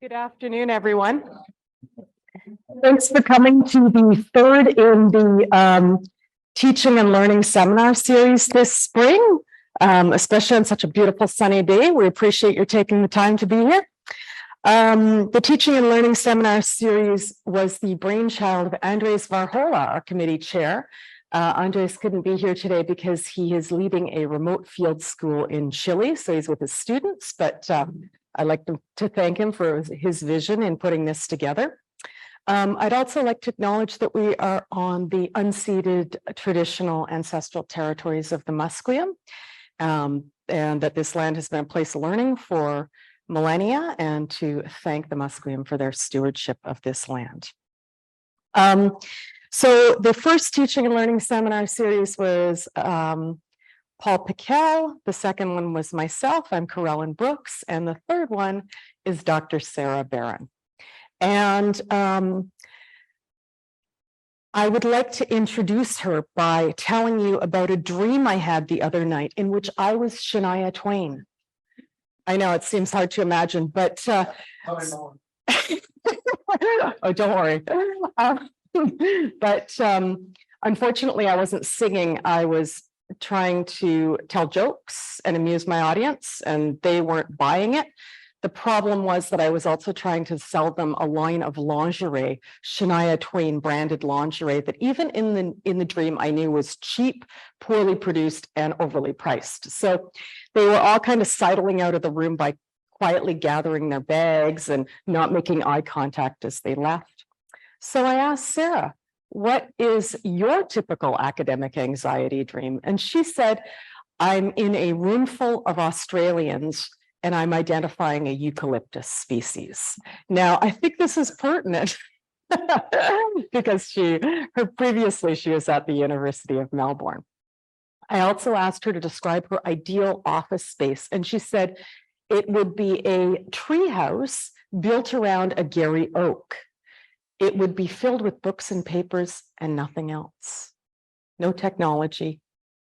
Good afternoon, everyone. Thanks for coming to the third in the Teaching and Learning Seminar Series this spring, especially on such a beautiful sunny day. We appreciate your taking the time to be here. The Teaching and Learning Seminar Series was the brainchild of Andres Varhola, our committee chair. Andres couldn't be here today because he is leading a remote field school in Chile, so he's with his students, but I'd like to thank him for his vision in putting this together. I'd also like to acknowledge that we are on the unceded traditional ancestral territories of the Musqueam, and that this land has been a place of learning for millennia, and to thank the Musqueam for their stewardship of this land. So the first Teaching and Learning Seminar Series was Paul Piquel. The second one was myself, I'm Corellin Brooks, and the third one is Dr. Sara Barron. And I would like to introduce her by telling you about a dream I had the other night in which I was Shania Twain. I know it seems hard to imagine, but oh, don't worry. But unfortunately, I wasn't singing. I was trying to tell jokes and amuse my audience, and they weren't buying it. The problem was that I was also trying to sell them a line of lingerie, Shania Twain branded lingerie, that even in the dream I knew was cheap, poorly produced, and overly priced. So they were all kind of sidling out of the room by quietly gathering their bags and not making eye contact as they left. So I asked Sara, what is your typical academic anxiety dream? And she said, I'm in a room full of Australians and I'm identifying a eucalyptus species. Now, I think this is pertinent because previously she was at the University of Melbourne. I also asked her to describe her ideal office space, and she said it would be a treehouse built around a Gary oak. It would be filled with books and papers and nothing else. No technology,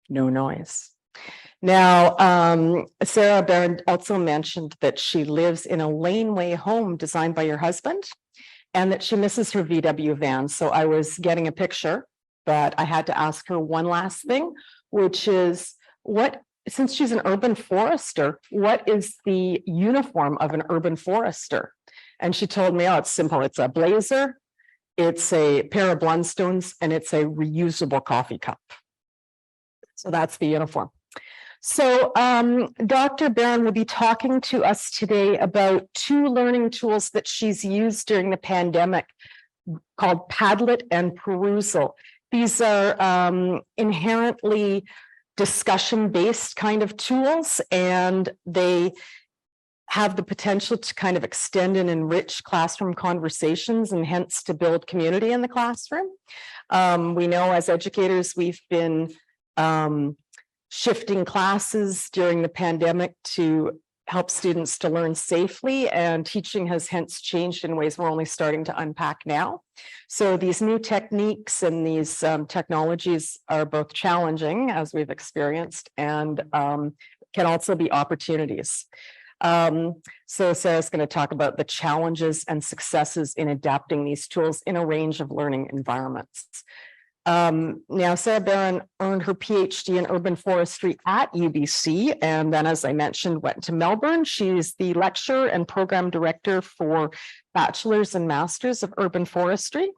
no noise. Now, Sara Barron also mentioned that she lives in a laneway home designed by your husband and that she misses her VW van. So I was getting a picture, but I had to ask her one last thing, which is since she's an urban forester, what is the uniform of an urban forester? And she told me, oh, it's simple. It's a blazer, it's a pair of Blundstones, and it's a reusable coffee cup. So that's the uniform. So Dr. Barron will be talking to us today about two learning tools that she's used during the pandemic called Padlet and Perusal. These are inherently discussion-based kind of tools, and they have the potential to kind of extend and enrich classroom conversations and hence to build community in the classroom. We know as educators, we've been shifting classes during the pandemic to help students to learn safely, and teaching has hence changed in ways we're only starting to unpack now. So these new techniques and these technologies are both challenging, as we've experienced, and can also be opportunities. So Sara's going to talk about the challenges and successes in adapting these tools in a range of learning environments. Now, Sara Barron earned her PhD in urban forestry at UBC, and then, as I mentioned, went to Melbourne. She's the lecturer and program director for bachelor's and master's of urban forestry.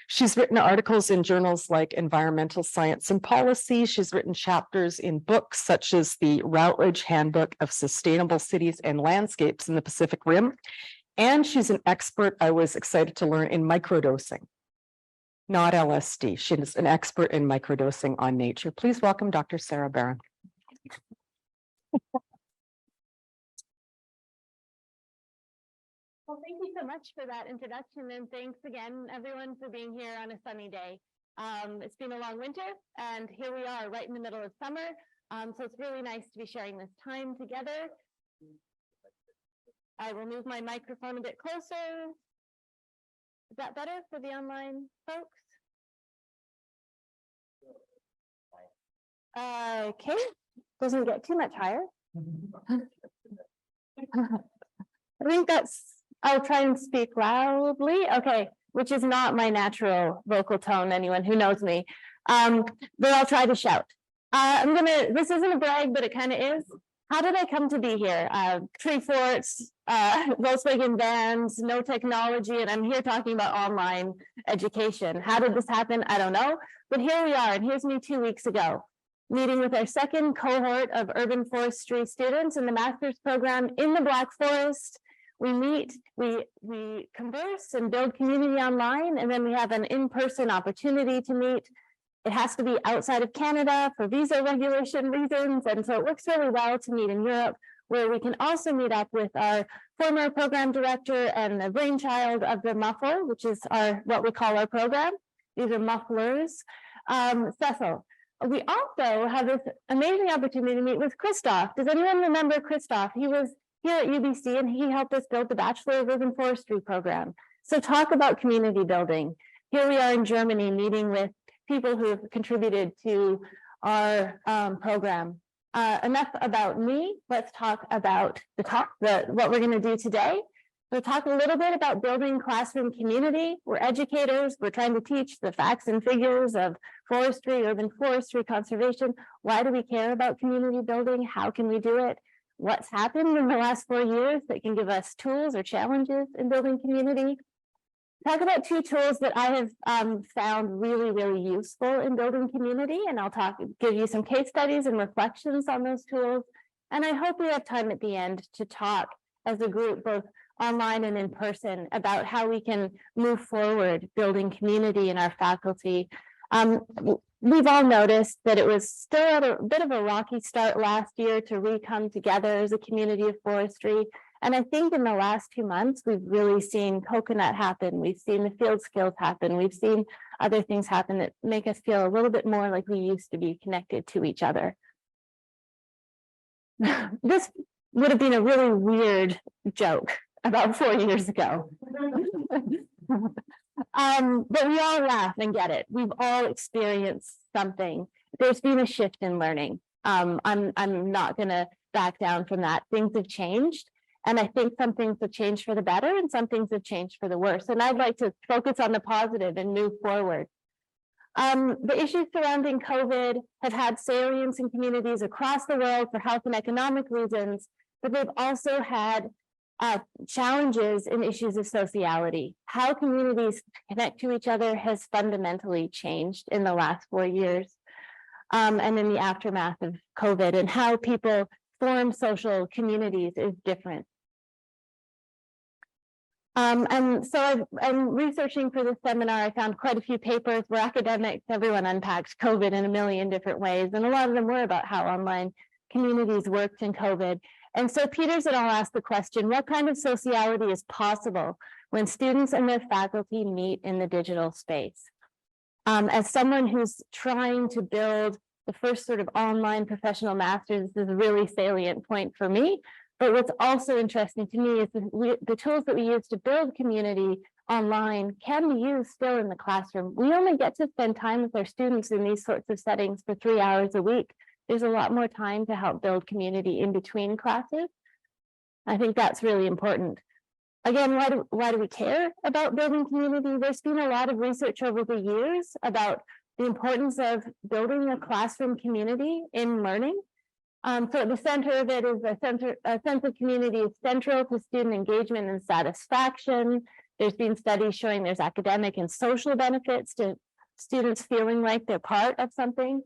She's written articles in journals like Environmental Science and Policy. She's written chapters in books such as the Routledge Handbook of Sustainable Cities and Landscapes in the Pacific Rim. And she's an expert, I was excited to learn, in microdosing. Not LSD. She's an expert in microdosing on nature. Please welcome Dr. Sara Barron. Well, thank you so much for that introduction, and thanks again, everyone, for being here on a sunny day. It's been a long winter, and here we are right in the middle of summer, so it's really nice to be sharing this time together. I will move my microphone a bit closer. Is that better for the online folks? Okay, doesn't get too much higher. I think that's I'll try and speak loudly. Okay, which is not my natural vocal tone, anyone who knows me. But I'll try to shout. This isn't a brag, but it kind of is. How did I come to be here? Tree forts, Volkswagen vans, no technology, and I'm here talking about online education. How did this happen? I don't know, but here we are, and here's me 2 weeks ago, meeting with our second cohort of urban forestry students in the master's program in the Black Forest. We meet, we converse and build community online, and then we have an in-person opportunity to meet. It has to be outside of Canada for visa regulation reasons, and so it works really well to meet in Europe, where we can also meet up with our former program director and the brainchild of the muffler, which is what we call our program. These are mufflers, Cecil. We also have this amazing opportunity to meet with Christoph. Does anyone remember Christoph? He was here at UBC and he helped us build the Bachelor of Urban Forestry program. So talk about community building. Here we are in Germany meeting with people who have contributed to our program. Enough about me. Let's talk about what we're going to do today. We'll talk a little bit about building classroom community. We're educators. We're trying to teach the facts and figures of forestry, urban forestry, conservation. Why do we care about community building? How can we do it? What's happened in the last 4 years that can give us tools or challenges in building community? Talk about 2 tools that I have found really, really useful in building community, and I'll give you some case studies and reflections on those tools. And I hope we have time at the end to talk as a group, both online and in person, about how we can move forward building community in our faculty. We've all noticed that it was still at a bit of a rocky start last year to come together as a community of forestry. And I think in the last 2 months, we've really seen coconut happen. We've seen the field skills happen. We've seen other things happen that make us feel a little bit more like we used to be connected to each other. This would have been a really weird joke about 4 years ago. But we all laugh and get it. We've all experienced something. There's been a shift in learning. I'm not going to back down from that. Things have changed. And I think some things have changed for the better and some things have changed for the worse. And I'd like to focus on the positive and move forward. The issues surrounding COVID have had salience in communities across the world for health and economic reasons, but they've also had challenges in issues of sociality. How communities connect to each other has fundamentally changed in the last 4 years, and in the aftermath of COVID, and how people form social communities is different. And so I'm researching for this seminar. I found quite a few papers where academics, everyone unpacked COVID in a million different ways, and a lot of them were about how online communities worked in COVID. And so Peters and I'll ask the question, what kind of sociality is possible when students and their faculty meet in the digital space? As someone who's trying to build the first sort of online professional master's, this is a really salient point for me. But what's also interesting to me is the tools that we use to build community online can be used still in the classroom. We only get to spend time with our students in these sorts of settings for 3 hours a week. There's a lot more time to help build community in between classes. I think that's really important. Again, why do we care about building community? There's been a lot of research over the years about the importance of building a classroom community in learning. So at the center of it is a sense of community is central to student engagement and satisfaction. There's been studies showing there's academic and social benefits to students feeling like they're part of something.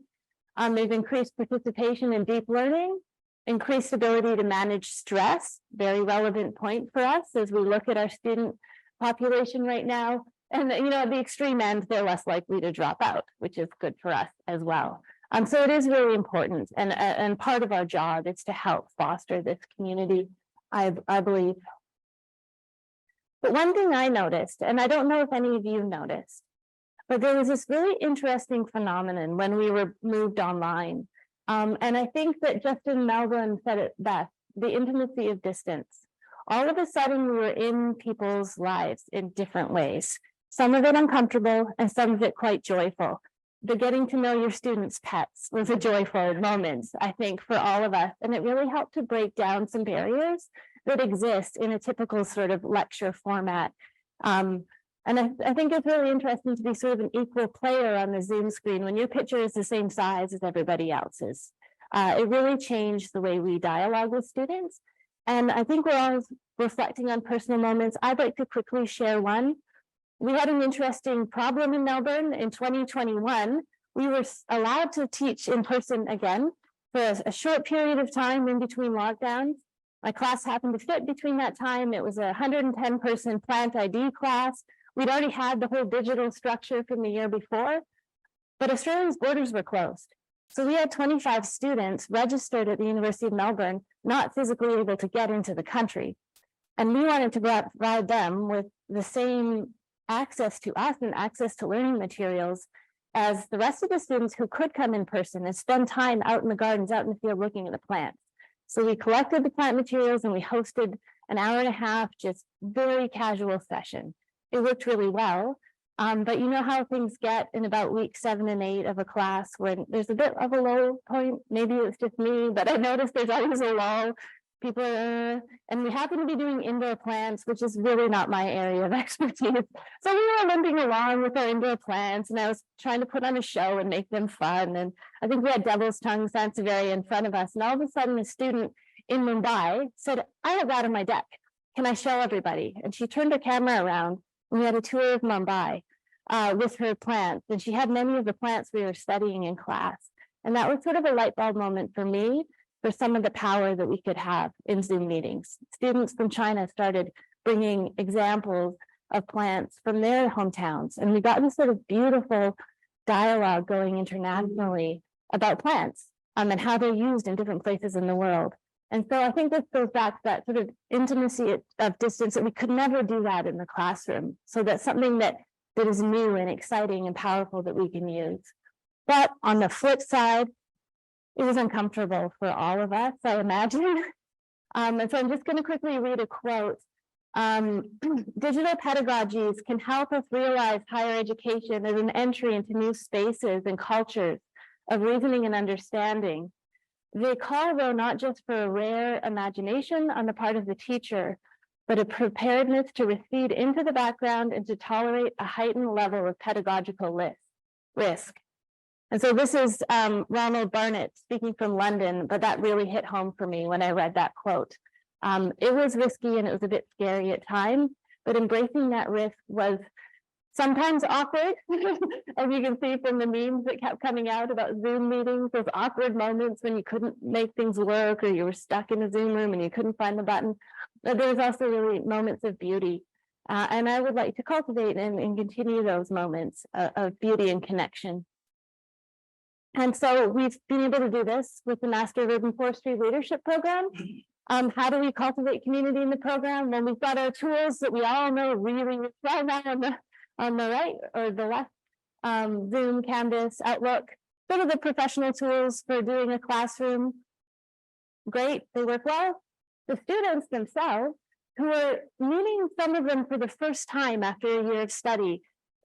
They've increased participation in deep learning, increased ability to manage stress, very relevant point for us as we look at our student population right now. And at the extreme end, they're less likely to drop out, which is good for us as well. So it is really important, and part of our job is to help foster this community, I believe. But one thing I noticed, and I don't know if any of you noticed, but there was this really interesting phenomenon when we were moved online. And I think that Justin Melbourne said it best, the intimacy of distance. All of a sudden, we were in people's lives in different ways, some of it uncomfortable and some of it quite joyful. The getting to know your students' pets was a joyful moment, I think, for all of us. And it really helped to break down some barriers that exist in a typical sort of lecture format. And I think it's really interesting to be sort of an equal player on the Zoom screen when your picture is the same size as everybody else's. It really changed the way we dialogue with students. And I think we're all reflecting on personal moments. I'd like to quickly share one. We had an interesting problem in Melbourne in 2021. We were allowed to teach in person again for a short period of time in between lockdowns. My class happened to fit between that time. It was a 110-person plant ID class. We'd already had the whole digital structure from the year before, but Australia's borders were closed. So we had 25 students registered at the University of Melbourne, not physically able to get into the country. And we wanted to provide them with the same access to us and access to learning materials as the rest of the students who could come in person and spend time out in the gardens, out in the field looking at the plants. So we collected the plant materials and we hosted an hour and a half, just very casual session. It worked really well. But you know how things get in about week 7 and 8 of a class when there's a bit of a low point. Maybe it's just me, but I noticed there's always a lull. People are, and we happen to be doing indoor plants, which is really not my area of expertise. So we were limping along with our indoor plants, and I was trying to put on a show and make them fun. And I think we had Devil's Tongue Sansevieria in front of us. And all of a sudden, a student in Mumbai said, "I have that on my deck. Can I show everybody?" And she turned her camera around, and we had a tour of Mumbai with her plants. And she had many of the plants we were studying in class. And that was sort of a light bulb moment for me, for some of the power that we could have in Zoom meetings. Students from China started bringing examples of plants from their hometowns. And we got this sort of beautiful dialogue going internationally about plants and how they're used in different places in the world. And so I think this goes back to that sort of intimacy of distance, that we could never do that in the classroom. So that's something that is new and exciting and powerful that we can use. But on the flip side, it was uncomfortable for all of us, I imagine. And so I'm just going to quickly read a quote. Digital pedagogies can help us realize higher education as an entry into new spaces and cultures of reasoning and understanding. They call, though, not just for a rare imagination on the part of the teacher, but a preparedness to recede into the background and to tolerate a heightened level of pedagogical risk. And so this is Ronald Barnett speaking from London, but that really hit home for me when I read that quote. It was risky and it was a bit scary at times, but embracing that risk was sometimes awkward, as you can see from the memes that kept coming out about Zoom meetings, those awkward moments when you couldn't make things work or you were stuck in a Zoom room and you couldn't find the button. But there was also really moments of beauty. And I would like to cultivate and continue those moments of beauty and connection. And so we've been able to do this with the Master of Urban Forestry Leadership Program. How do we cultivate community in the program? Well, we've got our tools that we all know really well now on the right or the left, Zoom, Canvas, Outlook, sort of the professional tools for doing a classroom. Great, they work well. The students themselves, who are meeting some of them for the first time after a year of study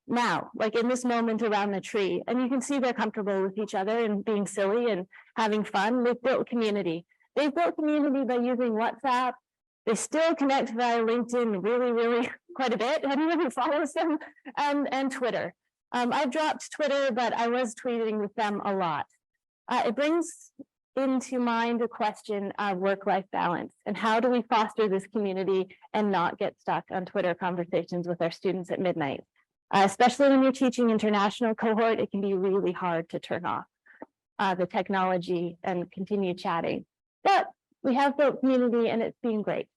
now, like in this moment around the tree, and you can see they're comfortable with each other and being silly and having fun. They've built community. They've built community by using WhatsApp. They still connect via LinkedIn really quite a bit, anyone who follows them, and Twitter. I've dropped Twitter, but I was tweeting with them a lot. It brings into mind the question of work-life balance and how do we foster this community and not get stuck on Twitter conversations with our students at midnight. Especially when you're teaching international cohort, it can be really hard to turn off the technology and continue chatting. But we have built community and it's been great.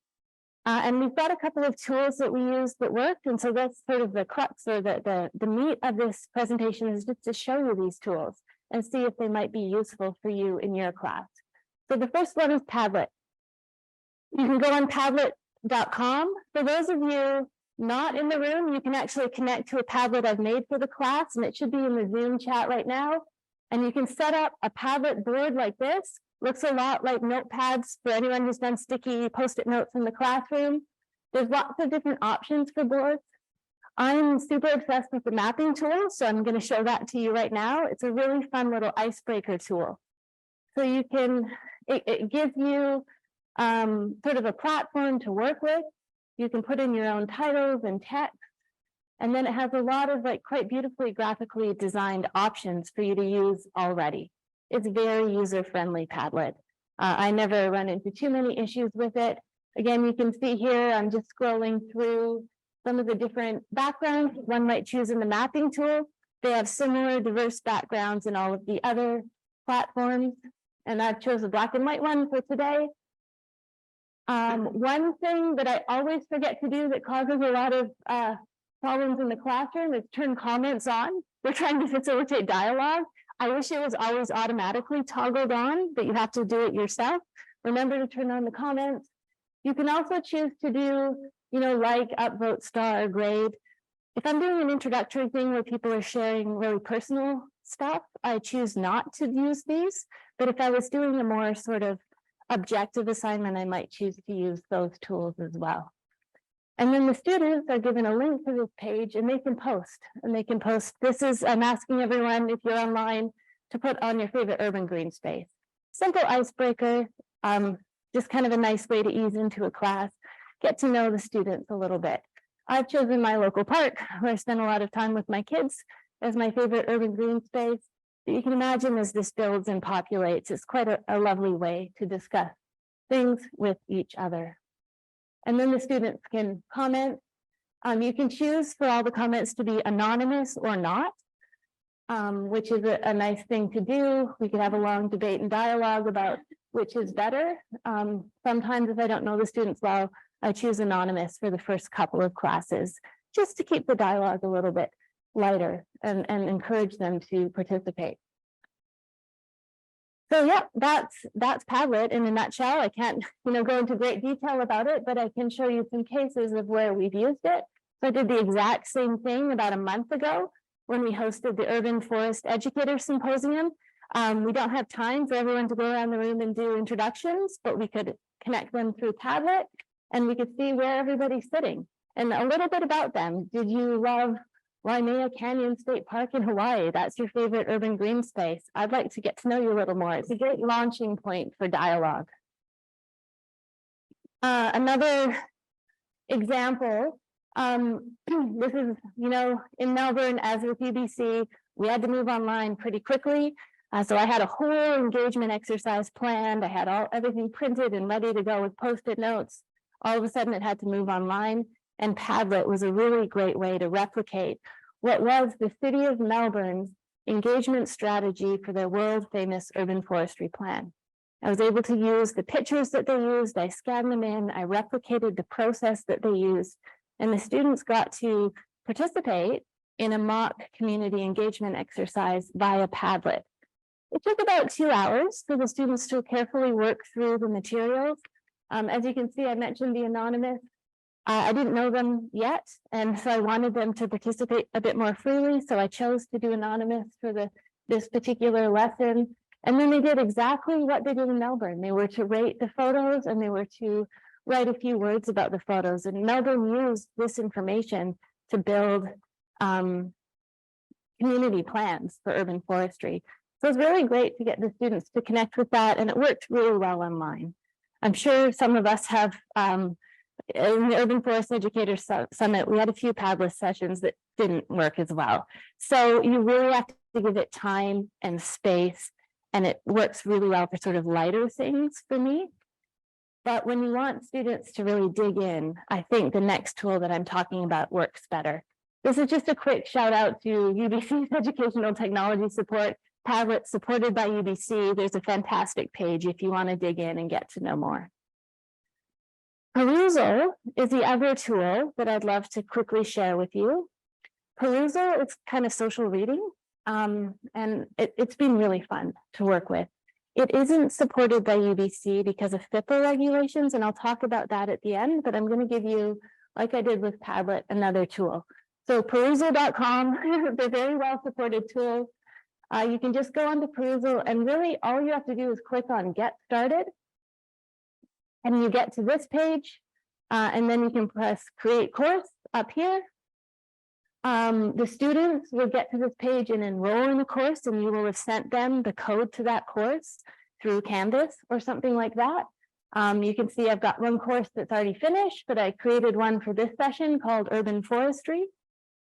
And we've got a couple of tools that we use that worked. And so that's sort of the crux or the meat of this presentation is just to show you these tools and see if they might be useful for you in your class. So the first one is Padlet. You can go on Padlet.com. For those of you not in the room, you can actually connect to a Padlet I've made for the class, and it should be in the Zoom chat right now. And you can set up a Padlet board like this. Looks a lot like notepads for anyone who's done sticky Post-it notes in the classroom. There's lots of different options for boards. I'm super obsessed with the mapping tool, so I'm going to show that to you right now. It's a really fun little icebreaker tool. So you can, it gives you sort of a platform to work with. You can put in your own titles and text. And then it has a lot of like quite beautifully graphically designed options for you to use already. It's very user-friendly Padlet. I never run into too many issues with it. Again, you can see here, I'm just scrolling through some of the different backgrounds one might choose in the mapping tool. They have similar diverse backgrounds in all of the other platforms. And I've chosen a black and white one for today. One thing that I always forget to do that causes a lot of problems in the classroom is turn comments on. We're trying to facilitate dialogue. I wish it was always automatically toggled on, but you have to do it yourself. Remember to turn on the comments. You can also choose to do, like, upvote, star, grade. If I'm doing an introductory thing where people are sharing really personal stuff, I choose not to use these. But if I was doing a more sort of objective assignment, I might choose to use those tools as well. And then the students are given a link to this page and they can post. I'm asking everyone, if you're online, to put on your favorite urban green space. Simple icebreaker, just kind of a nice way to ease into a class, get to know the students a little bit. I've chosen my local park, where I spend a lot of time with my kids, as my favorite urban green space. You can imagine as this builds and populates, it's quite a lovely way to discuss things with each other. And then the students can comment. You can choose for all the comments to be anonymous or not, which is a nice thing to do. We could have a long debate and dialogue about which is better. Sometimes if I don't know the students well, I choose anonymous for the first couple of classes, just to keep the dialogue a little bit lighter and encourage them to participate. So yeah, that's Padlet in a nutshell. I can't go into great detail about it, but I can show you some cases of where we've used it. So I did the exact same thing about a month ago when we hosted the Urban Forest Educator Symposium. We don't have time for everyone to go around the room and do introductions, but we could connect them through Padlet and we could see where everybody's sitting and a little bit about them. Did you love Waimea Canyon State Park in Hawaii? That's your favorite urban green space. I'd like to get to know you a little more. It's a great launching point for dialogue. Another example, this is, in Melbourne, as with UBC, we had to move online pretty quickly. So I had a whole engagement exercise planned. I had everything printed and ready to go with Post-it notes. All of a sudden it had to move online. And Padlet was a really great way to replicate what was the city of Melbourne's engagement strategy for their world famous urban forestry plan. I was able to use the pictures that they used, I scanned them in, I replicated the process that they used, and the students got to participate in a mock community engagement exercise via Padlet. It took about 2 hours for the students to carefully work through the materials. As you can see, I mentioned the anonymous. I didn't know them yet, and so I wanted them to participate a bit more freely, so I chose to do anonymous for this particular lesson. And then they did exactly what they did in Melbourne. They were to rate the photos and they were to write a few words about the photos. And Melbourne used this information to build community plans for urban forestry. So it's really great to get the students to connect with that, and it worked really well online. I'm sure some of us have in the Urban Forest Educator Summit, we had a few Padlet sessions that didn't work as well. So you really have to give it time and space, and it works really well for sort of lighter things for me. But when you want students to really dig in, I think the next tool that I'm talking about works better. This is just a quick shout out to UBC's educational technology support. Padlet supported by UBC. There's a fantastic page if you want to dig in and get to know more. Perusal is the other tool that I'd love to quickly share with you. Perusal is kind of social reading, and it's been really fun to work with. It isn't supported by UBC because of FIPA regulations, and I'll talk about that at the end, but I'm going to give you, like I did with Padlet, another tool. So perusal.com, they're very well supported tools. You can just go onto Perusal, and really all you have to do is click on Get Started. And you get to this page, and then you can press Create Course up here. The students will get to this page and enroll in the course, and you will have sent them the code to that course through Canvas or something like that. You can see I've got one course that's already finished, but I created one for this session called Urban Forestry.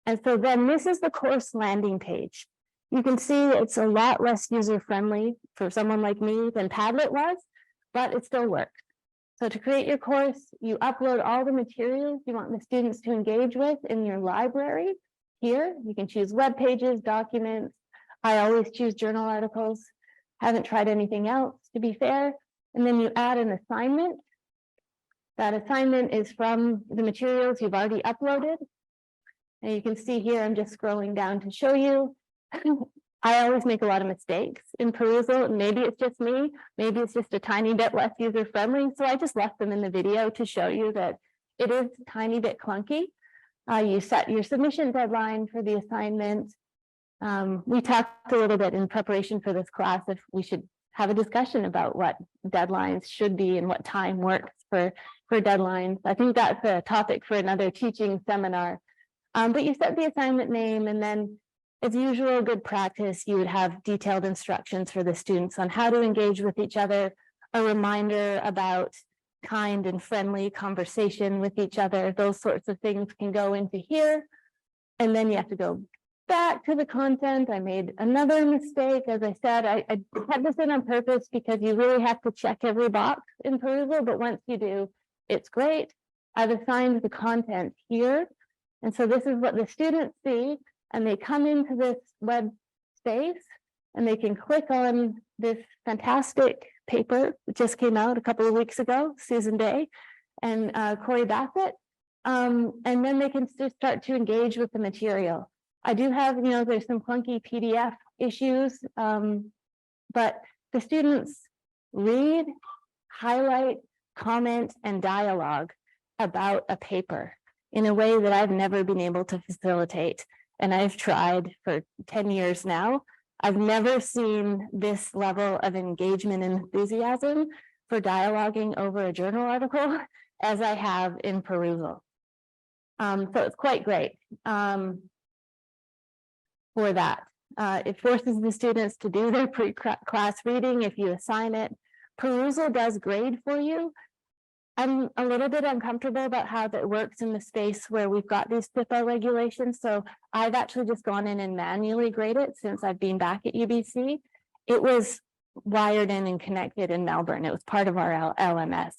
And so then this is the course landing page. You can see it's a lot less user-friendly for someone like me than Padlet was, but it still works. So to create your course, you upload all the materials you want the students to engage with in your library. Here, you can choose web pages, documents. I always choose journal articles. Haven't tried anything else, to be fair. And then you add an assignment. That assignment is from the materials you've already uploaded. And you can see here, I'm just scrolling down to show you. I always make a lot of mistakes in Perusal. Maybe it's just me, maybe it's just a tiny bit less user-friendly. So I just left them in the video to show you that it is a tiny bit clunky. You set your submission deadline for the assignment. We talked a little bit in preparation for this class if we should have a discussion about what deadlines should be and what time works for deadlines. I think that's a topic for another teaching seminar. But you set the assignment name, and then as usual, good practice, you would have detailed instructions for the students on how to engage with each other, a reminder about kind and friendly conversation with each other. Those sorts of things can go into here. And then you have to go back to the content. I made another mistake. As I said, I had this in on purpose because you really have to check every box in Perusal, but once you do, it's great. I've assigned the content here. And so this is what the students see, and they come into this web space and they can click on this fantastic paper that just came out a couple of weeks ago, Susan Day and Corey Bassett. And then they can just start to engage with the material. I do have, there's some clunky PDF issues, but the students read, highlight, comment, and dialogue about a paper in a way that I've never been able to facilitate. And I've tried for 10 years now. I've never seen this level of engagement and enthusiasm for dialoguing over a journal article as I have in Perusal. So it's quite great for that. It forces the students to do their pre-class reading if you assign it. Perusal does grade for you. I'm a little bit uncomfortable about how that works in the space where we've got these FIPA regulations. So I've actually just gone in and manually graded it since I've been back at UBC. It was wired in and connected in Melbourne. It was part of our LMS.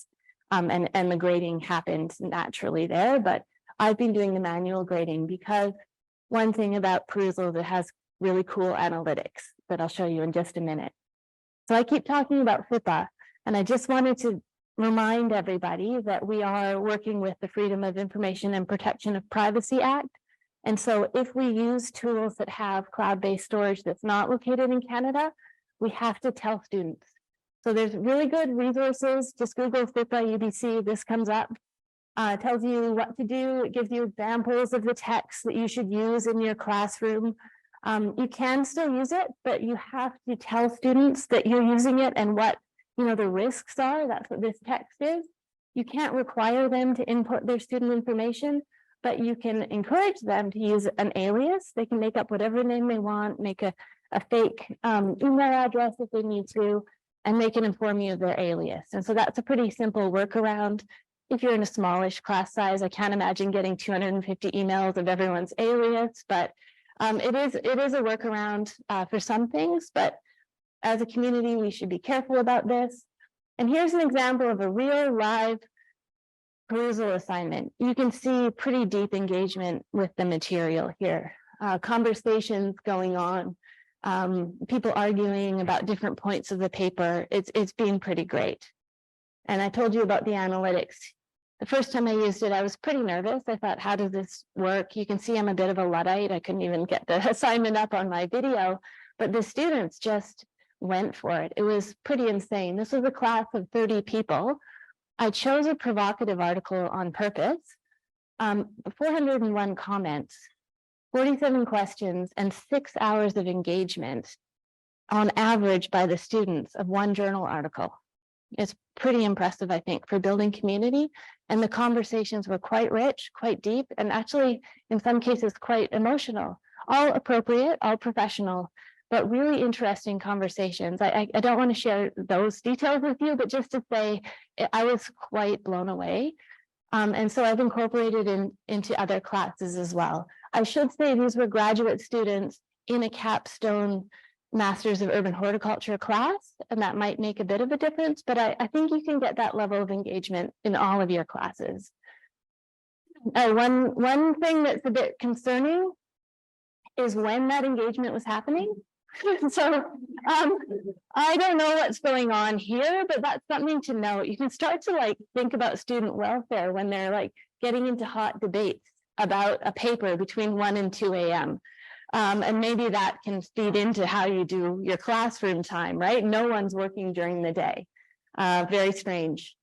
And the grading happened naturally there, but I've been doing the manual grading because one thing about Perusal that has really cool analytics that I'll show you in just a minute. So I keep talking about FIPA, and I just wanted to remind everybody that we are working with the Freedom of Information and Protection of Privacy Act. And so if we use tools that have cloud-based storage that's not located in Canada, we have to tell students. So there's really good resources. Just Google FIPA UBC, this comes up. It tells you what to do. It gives you examples of the text that you should use in your classroom. You can still use it, but you have to tell students that you're using it and what the risks are. That's what this text is. You can't require them to input their student information, but you can encourage them to use an alias. They can make up whatever name they want, make a fake email address if they need to, and they can inform you of their alias. And so that's a pretty simple workaround. If you're in a smallish class size, I can't imagine getting 250 emails of everyone's alias, but it is a workaround for some things, but as a community, we should be careful about this. And here's an example of a real live Perusal assignment. You can see pretty deep engagement with the material here. Conversations going on, people arguing about different points of the paper. It's been pretty great. And I told you about the analytics. The first time I used it, I was pretty nervous. I thought, how does this work? You can see I'm a bit of a Luddite. I couldn't even get the assignment up on my video, but the students just went for it. It was pretty insane. This was a class of 30 people. I chose a provocative article on purpose. 401 comments, 47 questions, and 6 hours of engagement on average by the students of one journal article. It's pretty impressive, I think, for building community. And the conversations were quite rich, quite deep, and actually, in some cases, quite emotional. All appropriate, all professional, but really interesting conversations. I don't want to share those details with you, but just to say I was quite blown away. And so I've incorporated into other classes as well. I should say these were graduate students in a capstone Masters of Urban Horticulture class, and that might make a bit of a difference, but I think you can get that level of engagement in all of your classes. One thing that's a bit concerning is when that engagement was happening. So I don't know what's going on here, but that's something to note. You can start to like think about student welfare when they're like getting into hot debates about a paper between 1 and 2 a.m. And maybe that can feed into how you do your classroom time, right? No one's working during the day. Very strange.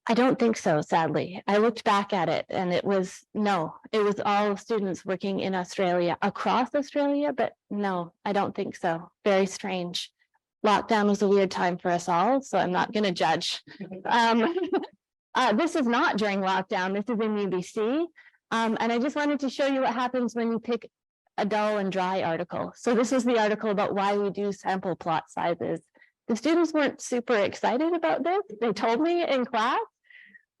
I don't think so, sadly. I looked back at it and it was all students working in Australia, across Australia, but no, I don't think so. Very strange. Lockdown was a weird time for us all, so I'm not going to judge. This is not during lockdown. This is in UBC. And I just wanted to show you what happens when you pick a dull and dry article. So this is the article about why we do sample plot sizes. The students weren't super excited about this. They told me in class,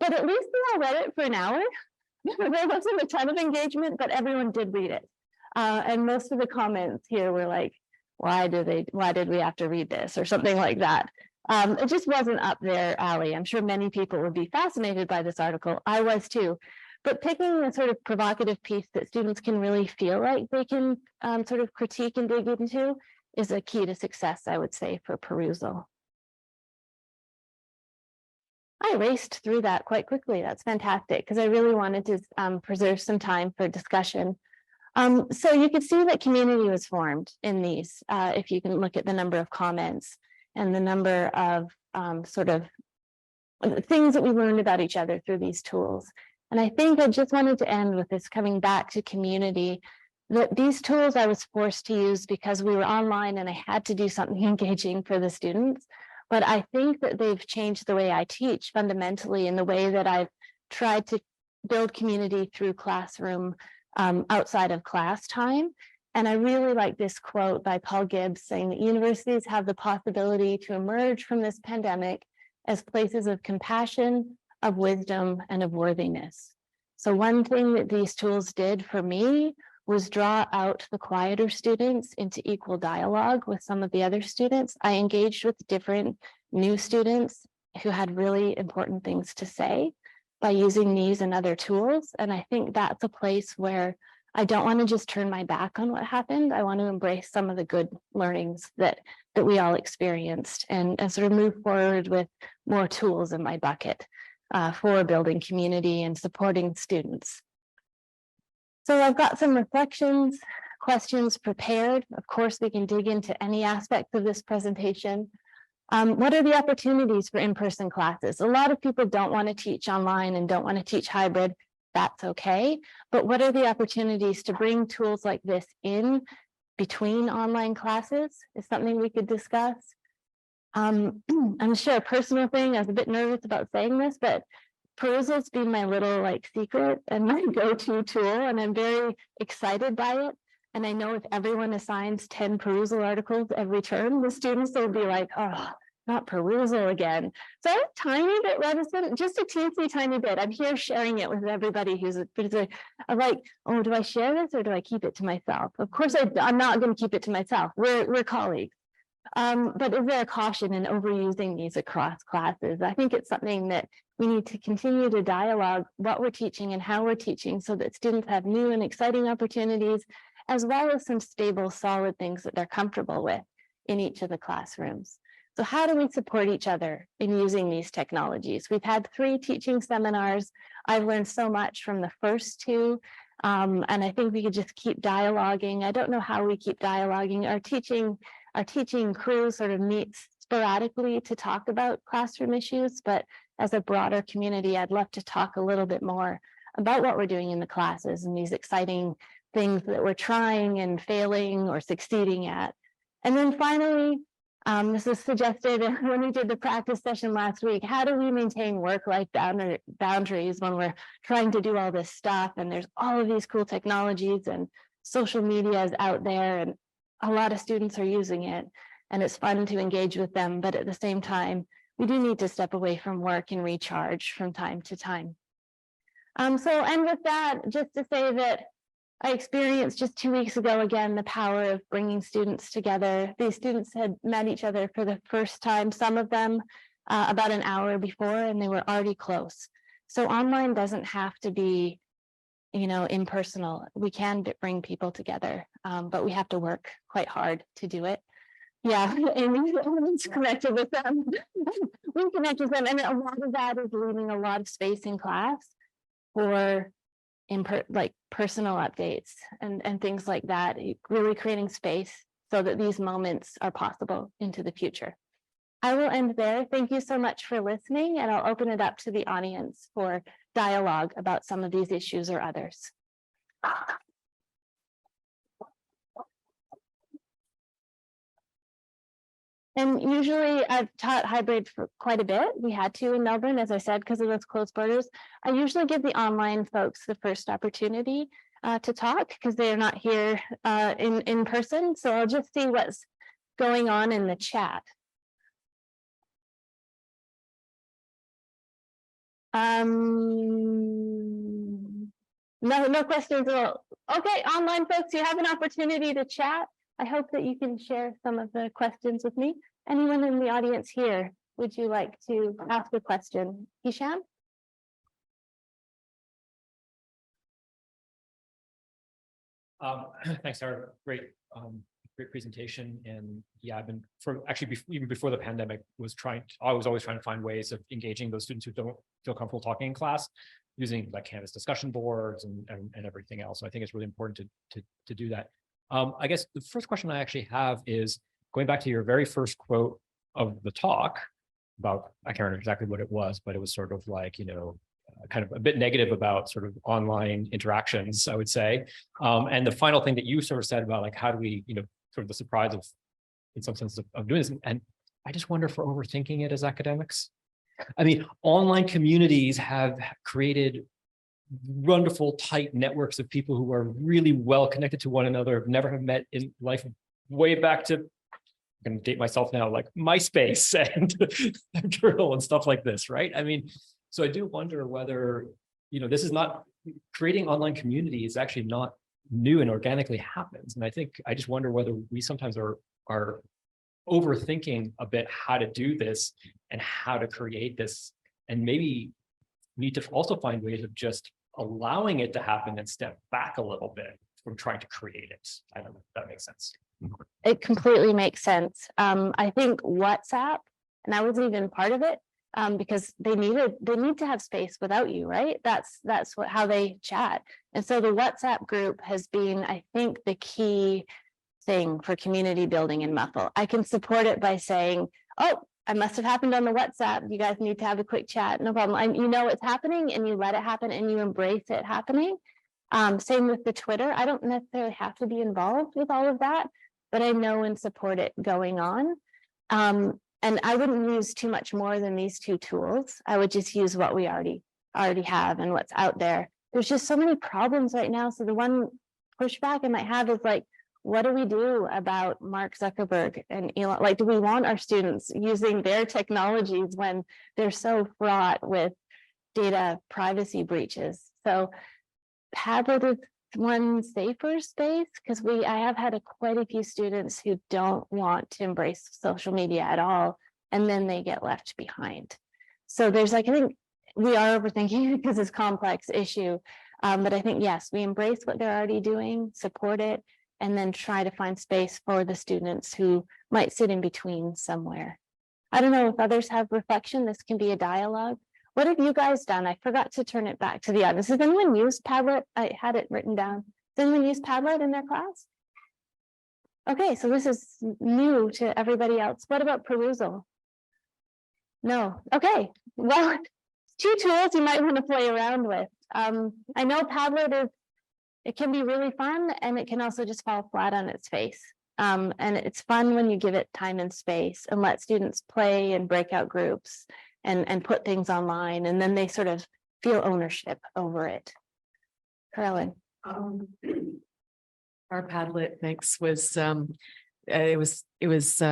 but at least they all read it for an hour. There wasn't a ton of engagement, but everyone did read it. And most of the comments here were like, why did we have to read this or something like that? It just wasn't up their alley. I'm sure many people would be fascinated by this article. I was too. But picking a sort of provocative piece that students can really feel like they can sort of critique and dig into is a key to success, I would say, for perusal. I raced through that quite quickly. That's fantastic because I really wanted to preserve some time for discussion. So you could see that community was formed in these, if you can look at the number of comments and the number of sort of things that we learned about each other through these tools. And I think I just wanted to end with this coming back to community, that these tools I was forced to use because we were online and I had to do something engaging for the students. But I think that they've changed the way I teach fundamentally in the way that I've tried to build community through classroom outside of class time. And I really like this quote by Paul Gibbs saying that universities have the possibility to emerge from this pandemic as places of compassion, of wisdom, and of worthiness. So one thing that these tools did for me was draw out the quieter students into equal dialogue with some of the other students. I engaged with different new students who had really important things to say by using these and other tools. And I think that's a place where I don't want to just turn my back on what happened. I want to embrace some of the good learnings that we all experienced and sort of move forward with more tools in my bucket for building community and supporting students. So I've got some reflections, questions prepared. Of course, we can dig into any aspect of this presentation. What are the opportunities for in-person classes? A lot of people don't want to teach online and don't want to teach hybrid. That's okay. But what are the opportunities to bring tools like this in between online classes is something we could discuss. I'm sure a personal thing, I was a bit nervous about saying this, but Perusal's been my little like secret and my go-to tool, and I'm very excited by it. And I know if everyone assigns 10 Perusal articles every term, the students will be like, oh, not Perusal again. So I'm a tiny bit reticent, just a teensy tiny bit. I'm here sharing it with everybody I'm like, oh, do I share this or do I keep it to myself? Of course, I'm not going to keep it to myself. We're colleagues. But is there a caution in overusing these across classes? I think it's something that we need to continue to dialogue what we're teaching and how we're teaching so that students have new and exciting opportunities, as well as some stable, solid things that they're comfortable with in each of the classrooms. So how do we support each other in using these technologies? We've had 3 teaching seminars. I've learned so much from the first 2. And I think we could just keep dialoguing. I don't know how we keep dialoguing. Our teaching crew sort of meets sporadically to talk about classroom issues, but as a broader community, I'd love to talk a little bit more about what we're doing in the classes and these exciting things that we're trying and failing or succeeding at. And then finally, this was suggested when we did the practice session last week. How do we maintain work-life boundaries when we're trying to do all this stuff and there's all of these cool technologies and social media is out there and a lot of students are using it, and it's fun to engage with them. But at the same time, we do need to step away from work and recharge from time to time. And with that, just to say that I experienced just 2 weeks ago, again, the power of bringing students together. These students had met each other for the first time, some of them about an hour before, and they were already close. So online doesn't have to be, impersonal. We can bring people together, but we have to work quite hard to do it. Yeah, Amy's connected with them. We connect with them, and a lot of that is leaving a lot of space in class for personal updates and things like that, really creating space so that these moments are possible into the future. I will end there. Thank you so much for listening, and I'll open it up to the audience for dialogue about some of these issues or others. And usually I've taught hybrid for quite a bit. We had to in Melbourne, as I said, because of those closed borders. I usually give the online folks the first opportunity to talk because they're not here in person. So I'll just see what's going on in the chat. No questions at all. Okay, online folks, you have an opportunity to chat. I hope that you can share some of the questions with me. Anyone in the audience here, would you like to ask a question? Hisham? Thanks, Sara. Great presentation. And yeah, I've been even before the pandemic I was always trying to find ways of engaging those students who don't feel comfortable talking in class using like Canvas discussion boards and everything else. So I think it's really important to do that. I guess the first question I actually have is going back to your very first quote of the talk about, I can't remember exactly what it was, but it was sort of like, kind of a bit negative about sort of online interactions, I would say. And the final thing that you sort of said about like, how do we, sort of the surprise of, in some sense of doing this. And I just wonder if we're overthinking it as academics. I mean, online communities have created wonderful, tight networks of people who are really well connected to one another, never have met in life, way back to, I'm going to date myself now, like MySpace and Journal and stuff like this, right? I mean, so I do wonder whether, this is not, creating online community is actually not new and organically happens. And I just wonder whether we sometimes are overthinking a bit how to do this and how to create this, and maybe need to also find ways of just allowing it to happen and step back a little bit from trying to create it. I don't know if that makes sense. It completely makes sense. I think WhatsApp, and I wasn't even part of it, because they need to have space without you, right? That's how they chat. And so the WhatsApp group has been, I think, the key thing for community building in Muffle. I can support it by saying, oh, I must have happened on the WhatsApp. You guys need to have a quick chat. No problem. You know it's happening and you let it happen and you embrace it happening. Same with the Twitter. I don't necessarily have to be involved with all of that, but I know and support it going on. And I wouldn't use too much more than these two tools. I would just use what we already have and what's out there. There's just so many problems right now. So the one pushback I might have is like, what do we do about Mark Zuckerberg and Elon? Like, do we want our students using their technologies when they're so fraught with data privacy breaches? So Padlet is one safer space because I have had quite a few students who don't want to embrace social media at all, and then they get left behind. So there's like, I think we are overthinking because it's a complex issue, but I think, yes, we embrace what they're already doing, support it, and then try to find space for the students who might sit in between somewhere. I don't know if others have reflection. This can be a dialogue. What have you guys done? I forgot to turn it back to the audience. Has anyone used Padlet? I had it written down. Does anyone use Padlet in their class? Okay, so this is new to everybody else. What about Perusal? No. Okay, well, two tools you might want to play around with. I know Padlet it can be really fun, and it can also just fall flat on its face. And it's fun when you give it time and space and let students play and breakout groups and put things online, and then they sort of feel ownership over it. Carolyn. Our Padlet, thanks, was it was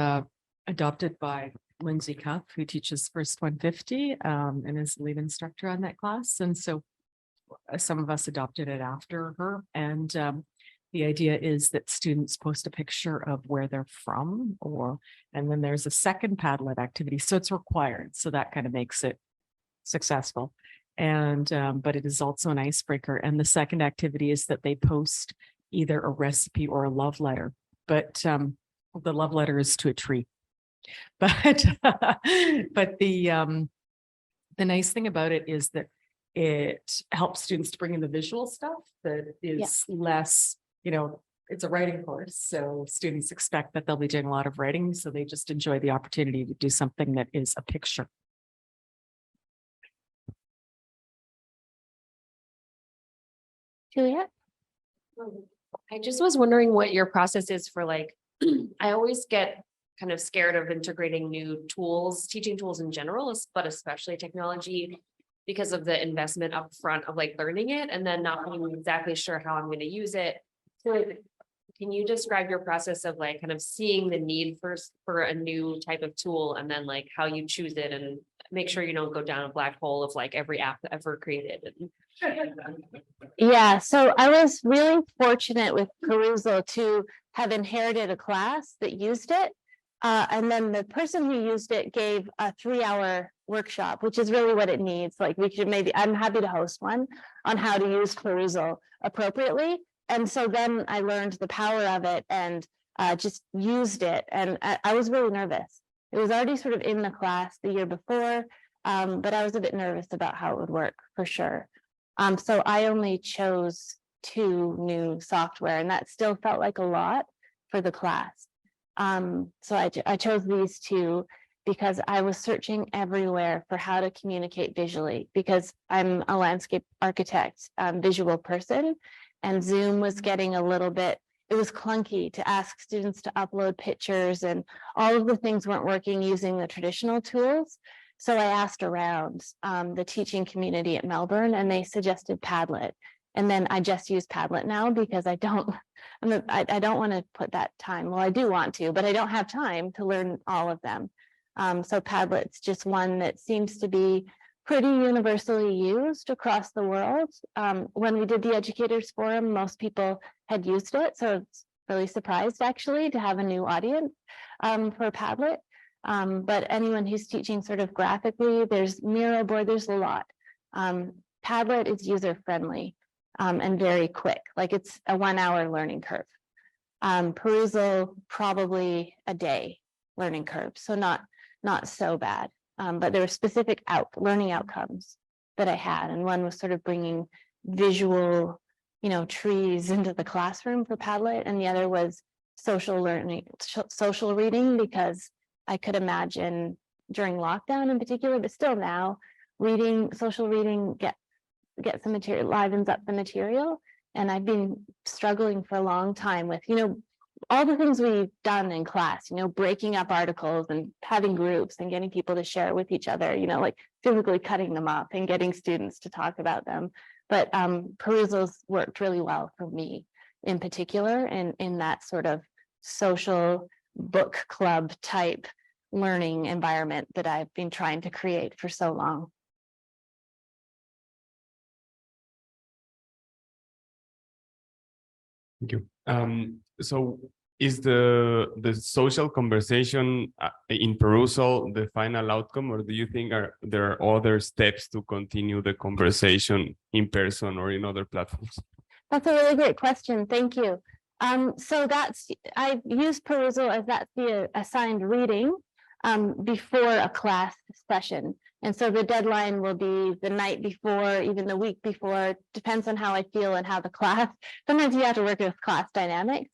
adopted by Lindsay Cuff, who teaches First 150 and is the lead instructor on that class. And so some of us adopted it after her. And the idea is that students post a picture of where they're from, and then there's a second Padlet activity. So it's required. So that kind of makes it successful. And but it is also an icebreaker. And the second activity is that they post either a recipe or a love letter. But the love letter is to a tree. But the nice thing about it is that it helps students to bring in the visual stuff that is less, it's a writing course. So students expect that they'll be doing a lot of writing. So they just enjoy the opportunity to do something that is a picture. Juliet? I just was wondering what your process is for like, I always get kind of scared of integrating new tools, teaching tools in general, but especially technology, because of the investment upfront of like learning it and then not being exactly sure how I'm going to use it. So can you describe your process of like kind of seeing the need for a new type of tool and then like how you choose it and make sure you don't go down a black hole of like every app ever created? Yeah, so I was really fortunate with Perusal to have inherited a class that used it. And then the person who used it gave a 3-hour workshop, which is really what it needs. Like I'm happy to host one on how to use Perusal appropriately. And so then I learned the power of it and just used it. And I was really nervous. It was already sort of in the class the year before, but I was a bit nervous about how it would work for sure. So I only chose 2 new software, and that still felt like a lot for the class. So I chose these 2 because I was searching everywhere for how to communicate visually, because I'm a landscape architect, visual person, and Zoom was getting a little bit, it was clunky to ask students to upload pictures, and all of the things weren't working using the traditional tools. So I asked around the teaching community at Melbourne, and they suggested Padlet. And then I just use Padlet now because I don't want to put that time. Well, I do want to, but I don't have time to learn all of them. So Padlet's just one that seems to be pretty universally used across the world. When we did the Educators Forum, most people had used it. So it's really surprised actually to have a new audience for Padlet. But anyone who's teaching sort of graphically, there's Miro board, there's a lot. Padlet is user-friendly and very quick, like it's a 1-hour learning curve. Perusal, probably a day learning curve, so not so bad. But there were specific learning outcomes that I had, and one was sort of bringing visual, trees into the classroom for Padlet, and the other was social learning, social reading, because I could imagine during lockdown in particular, but still now, social reading get some material, livens up the material. And I've been struggling for a long time with, all the things we've done in class, breaking up articles and having groups and getting people to share with each other, like physically cutting them up and getting students to talk about them. But Perusal's worked really well for me in particular, and in that sort of social book club type learning environment that I've been trying to create for so long. Thank you. So is the social conversation in Perusal the final outcome, or do you think there are other steps to continue the conversation in person or in other platforms? That's a really great question. Thank you. So I use Perusal as that's the assigned reading before a class session. And so the deadline will be the night before, even the week before, depends on how I feel and how the class, sometimes you have to work with class dynamics.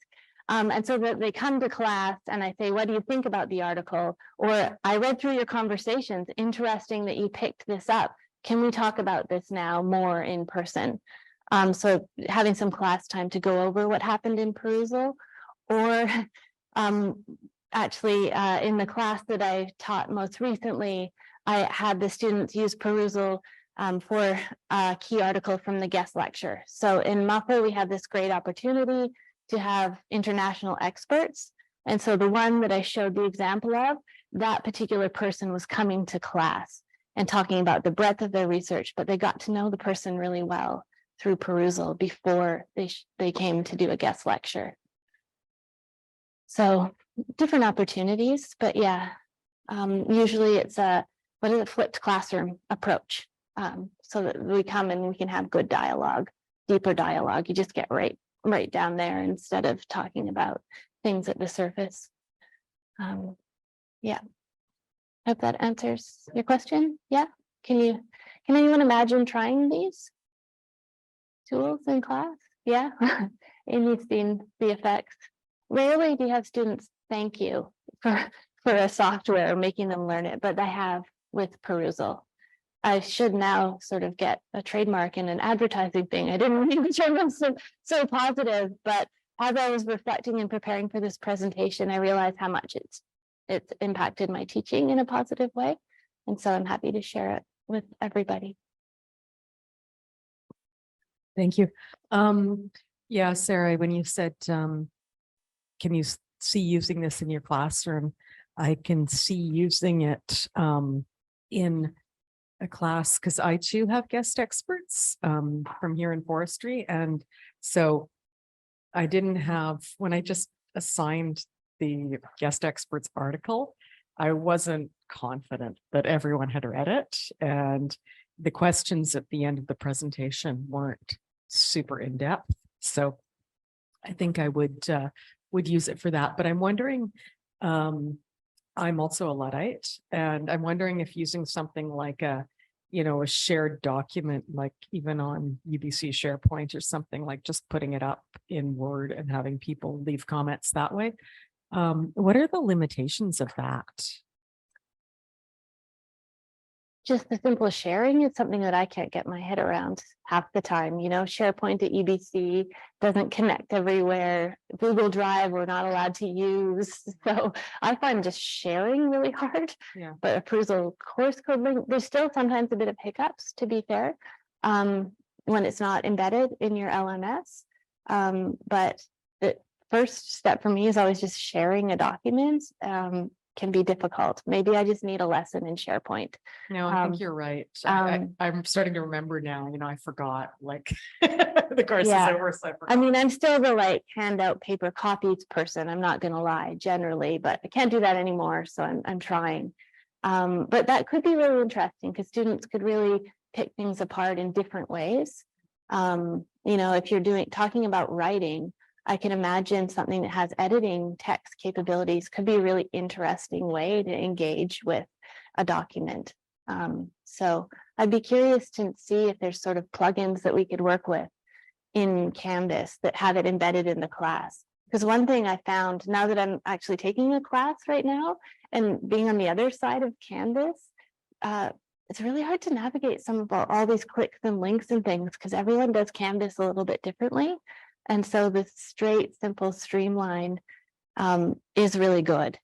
And so that they come to class and I say, what do you think about the article? Or I read through your conversations, interesting that you picked this up. Can we talk about this now more in person? So having some class time to go over what happened in Perusal, or actually in the class that I taught most recently, I had the students use Perusal for a key article from the guest lecture. So in MAPA, we have this great opportunity to have international experts. And so the one that I showed the example of, that particular person was coming to class and talking about the breadth of their research, but they got to know the person really well through Perusal before they came to do a guest lecture. So different opportunities, but yeah, usually it's a flipped classroom approach, so that we come and we can have good dialogue, deeper dialogue. You just get right down there instead of talking about things at the surface. Yeah, hope that answers your question. Yeah, can anyone imagine trying these tools in class? Yeah, and you've seen the effects. Rarely do you have students thank you for a software, making them learn it, but I have with Perusal. I should now sort of get a trademark and an advertising thing. I didn't mean the term was so positive, but as I was reflecting and preparing for this presentation, I realized how much it's impacted my teaching in a positive way. And so I'm happy to share it with everybody. Thank you. Yeah, Sarah, when you said, can you see using this in your classroom? I can see using it in a class because I too have guest experts from here in forestry. And so I didn't have, when I just assigned the guest experts article, I wasn't confident that everyone had read it. And the questions at the end of the presentation weren't super in-depth. So I think I would use it for that. But I'm wondering, I'm also a Luddite, and I'm wondering if using something like a shared document, like even on UBC SharePoint or something, like just putting it up in Word and having people leave comments that way. What are the limitations of that? Just the simple sharing is something that I can't get my head around half the time. SharePoint at UBC doesn't connect everywhere. Google Drive we're not allowed to use. So I find just sharing really hard. Yeah. But a Perusal course code link, there's still sometimes a bit of hiccups, to be fair, when it's not embedded in your LMS. But the first step for me is always just sharing a document. Can be difficult. Maybe I just need a lesson in SharePoint. No, I think you're right. I'm starting to remember now, I forgot, like the course is over. So I mean, I'm still the handout paper copies person. I'm not going to lie generally, but I can't do that anymore. So I'm trying. But that could be really interesting because students could really pick things apart in different ways. If you're talking about writing, I can imagine something that has editing text capabilities could be a really interesting way to engage with a document. So I'd be curious to see if there's sort of plugins that we could work with in Canvas that have it embedded in the class. Because one thing I found now that I'm actually taking a class right now and being on the other side of Canvas, it's really hard to navigate some of all these clicks and links and things because everyone does Canvas a little bit differently. And so the straight, simple streamline is really good.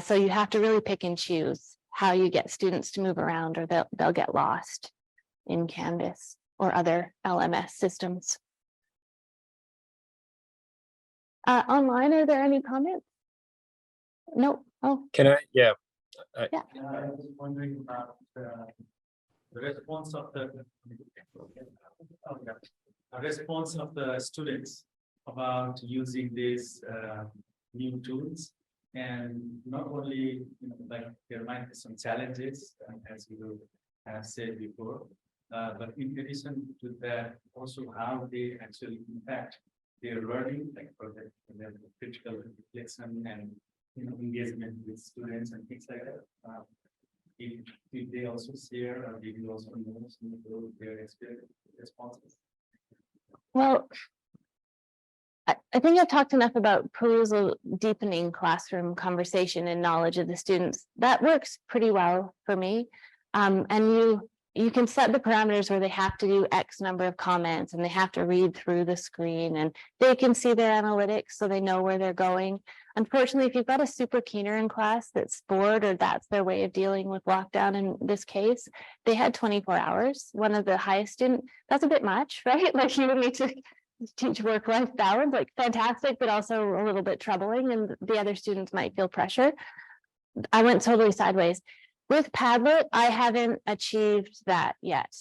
So you have to really pick and choose how you get students to move around or they'll get lost in Canvas or other LMS systems. Online, are there any comments? No. Oh, Can I? Yeah. yeah. I was wondering about the response of the students about using these new tools, and not only there might be some challenges as you have said before, but in addition to that, also how they actually impact their learning, for the critical reflection and engagement with students and things like that. Did they also share, or did you also know some of their experience responses? Well, I think I've talked enough about Perusal deepening classroom conversation and knowledge of the students. That works pretty well for me. And you can set the parameters where they have to do X number of comments and they have to read through the screen and they can see their analytics so they know where they're going. Unfortunately, if you've got a super keener in class that's bored or that's their way of dealing with lockdown in this case, they had 24 hours. One of the highest student, that's a bit much, right? Like you would need to teach work-life balance, like fantastic, but also a little bit troubling, and the other students might feel pressure. I went totally sideways. With Padlet, I haven't achieved that yet.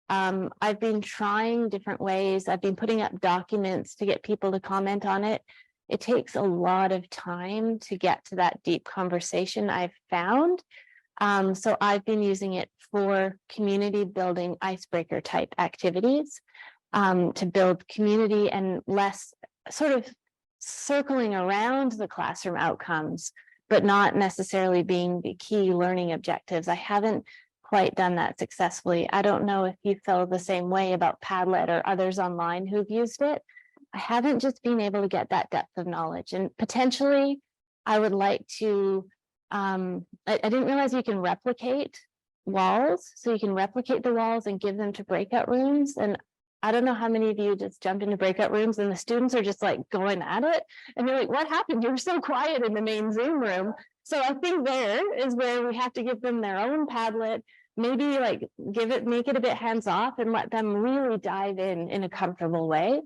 I've been trying different ways. I've been putting up documents to get people to comment on it. It takes a lot of time to get to that deep conversation, I've found. So I've been using it for community building icebreaker type activities, to build community and less sort of circling around the classroom outcomes, but not necessarily being the key learning objectives. I haven't quite done that successfully. I don't know if you feel the same way about Padlet or others online who've used it. I haven't just been able to get that depth of knowledge, and potentially I would like to, I didn't realize you can replicate walls. So you can replicate the walls and give them to breakout rooms. And I don't know how many of you just jump into breakout rooms and the students are just like going at it. And you're like, what happened? You were so quiet in the main Zoom room. So I think there is where we have to give them their own Padlet, maybe like make it a bit hands off and let them really dive in a comfortable way.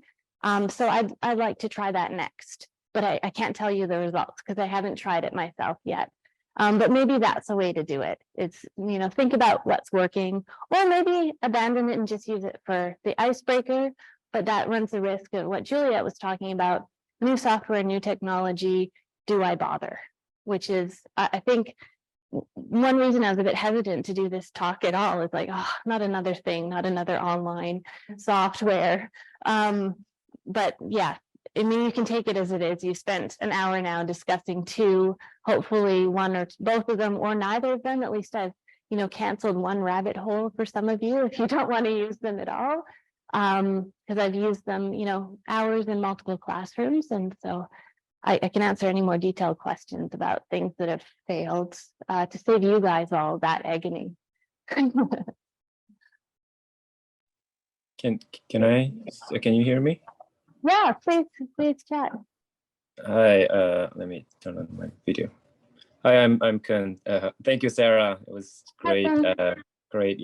So I'd like to try that next, but I can't tell you the results because I haven't tried it myself yet. But maybe that's a way to do it. It's, think about what's working, or maybe abandon it and just use it for the icebreaker. But that runs the risk of what Juliet was talking about: new software, new technology. Do I bother? Which is, I think, one reason I was a bit hesitant to do this talk at all is like, oh, not another thing, not another online software. But yeah, I mean, you can take it as it is. You spent an hour now discussing two, hopefully one or both of them or neither of them. At least I've, canceled one rabbit hole for some of you if you don't want to use them at all. Because I've used them, hours in multiple classrooms. And so I can answer any more detailed questions about things that have failed to save you guys all that agony. Can you hear me? Yeah, please chat. Hi, let me turn on my video. Hi, I'm Ken. Thank you, Sarah. It was great, great,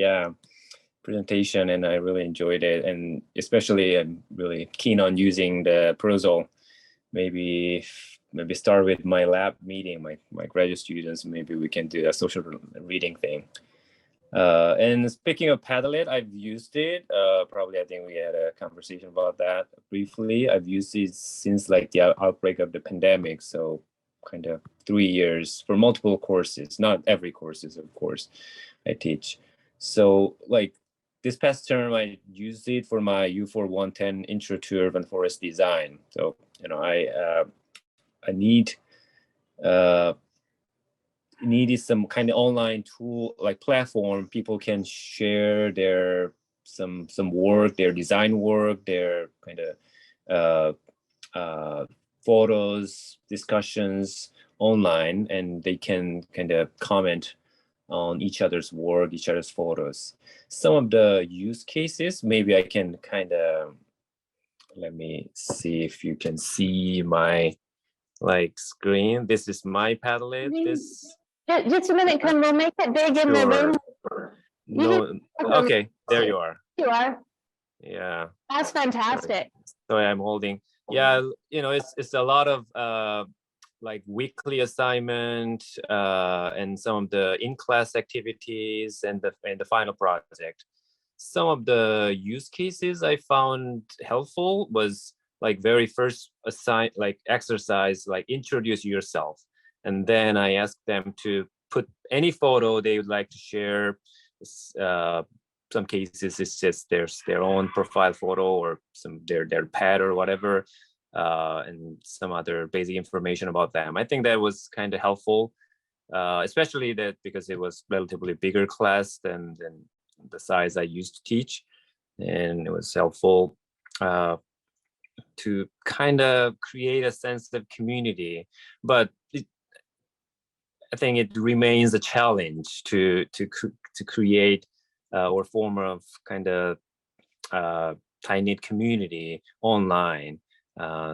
presentation, and I really enjoyed it. And especially, I'm really keen on using the Perusal. Maybe start with my lab meeting, my graduate students. Maybe we can do a social reading thing. And speaking of Padlet, I've used it. Probably, I think we had a conversation about that briefly. I've used it since like the outbreak of the pandemic. So kind of 3 years for multiple courses, not every courses, of course, I teach. So like this past term, I used it for my U4 110 Intro to Urban Forest Design. So, I needed some kind of online tool, like platform. People can share their some work, their design work, their kind of photos, discussions online, and they can kind of comment on each other's work, each other's photos. Some of the use cases, maybe I can kind of, let me see if you can see my screen. This is my Padlet. Just a minute, Ken, we'll make it big in the room. No, okay, there you are. You are. Yeah. That's fantastic. So I'm holding. Yeah, it's a lot of like weekly assignment and some of the in-class activities and the final project. Some of the use cases I found helpful was like very first exercise, like introduce yourself. And then I asked them to put any photo they would like to share. Some cases it's just their own profile photo or their pet or whatever, and some other basic information about them. I think that was kind of helpful, especially that because it was relatively bigger class than the size I used to teach, and it was helpful to kind of create a sense of community. But I think it remains a challenge to create or form of kind of tight-knit community online.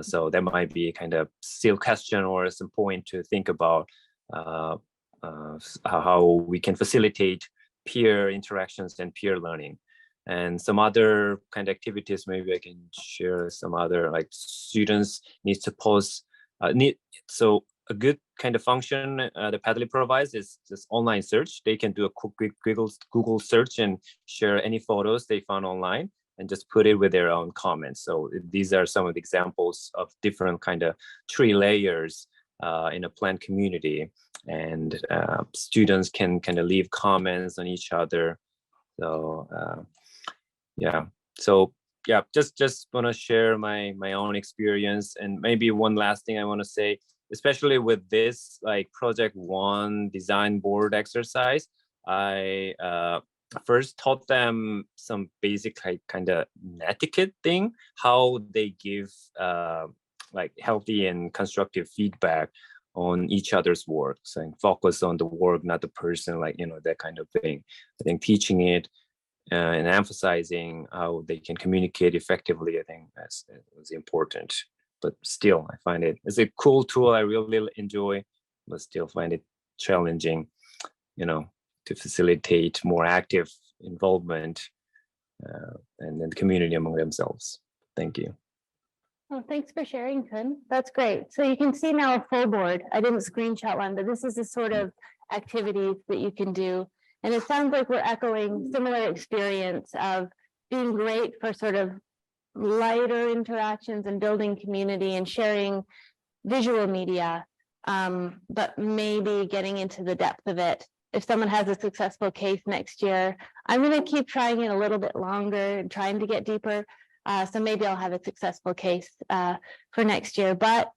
So that might be kind of still question or some point to think about how we can facilitate peer interactions and peer learning. And some other kind of activities, maybe I can share some other, like students need to post, so a good kind of function the Padlet provides is this online search. They can do a quick Google search and share any photos they found online and just put it with their own comments. So these are some of the examples of different kind of tree layers in a plant community, and students can kind of leave comments on each other. So yeah, so yeah, just want to share my own experience. And maybe one last thing I want to say, especially with this like project one design board exercise, I first taught them some basic like kind of etiquette thing, how they give like healthy and constructive feedback on each other's work, and focus on the work, not the person, like, you know, that kind of thing. I think teaching it and emphasizing how they can communicate effectively, I think that's was important. But still, I find it's a cool tool I really enjoy, but still find it challenging, you know, to facilitate more active involvement and then the community among themselves. Thank you. Well, thanks for sharing, Kun. That's great. So you can see now a full board. I didn't screenshot one, but this is the sort of activities that you can do. And it sounds like we're echoing similar experience of being great for sort of lighter interactions and building community and sharing visual media, but maybe getting into the depth of it. If someone has a successful case next year, I'm going to keep trying it a little bit longer and trying to get deeper. So maybe I'll have a successful case for next year, but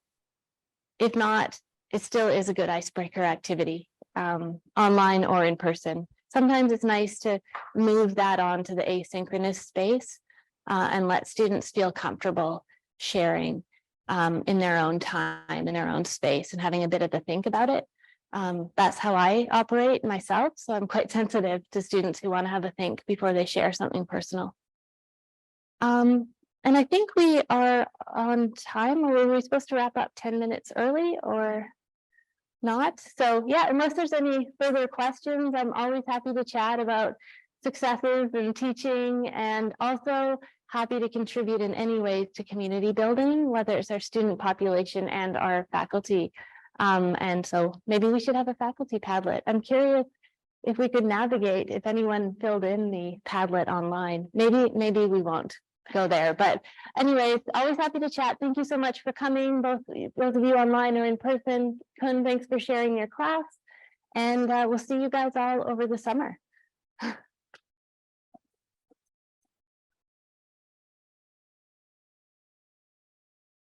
if not, it still is a good icebreaker activity, online or in person. Sometimes it's nice to move that on to the asynchronous space and let students feel comfortable sharing in their own time, in their own space, and having a bit of a think about it. That's how I operate myself. So I'm quite sensitive to students who want to have a think before they share something personal. And I think we are on time, or were we supposed to wrap up 10 minutes early or not? So yeah, unless there's any further questions, I'm always happy to chat about successes and teaching, and also happy to contribute in any way to community building, whether it's our student population and our faculty. And so maybe we should have a faculty Padlet. I'm curious if we could navigate, if anyone filled in the Padlet online. Maybe we won't go there, but anyways, always happy to chat. Thank you so much for coming, both those of you online or in person. Kun, thanks for sharing your class, and we'll see you guys all over the summer.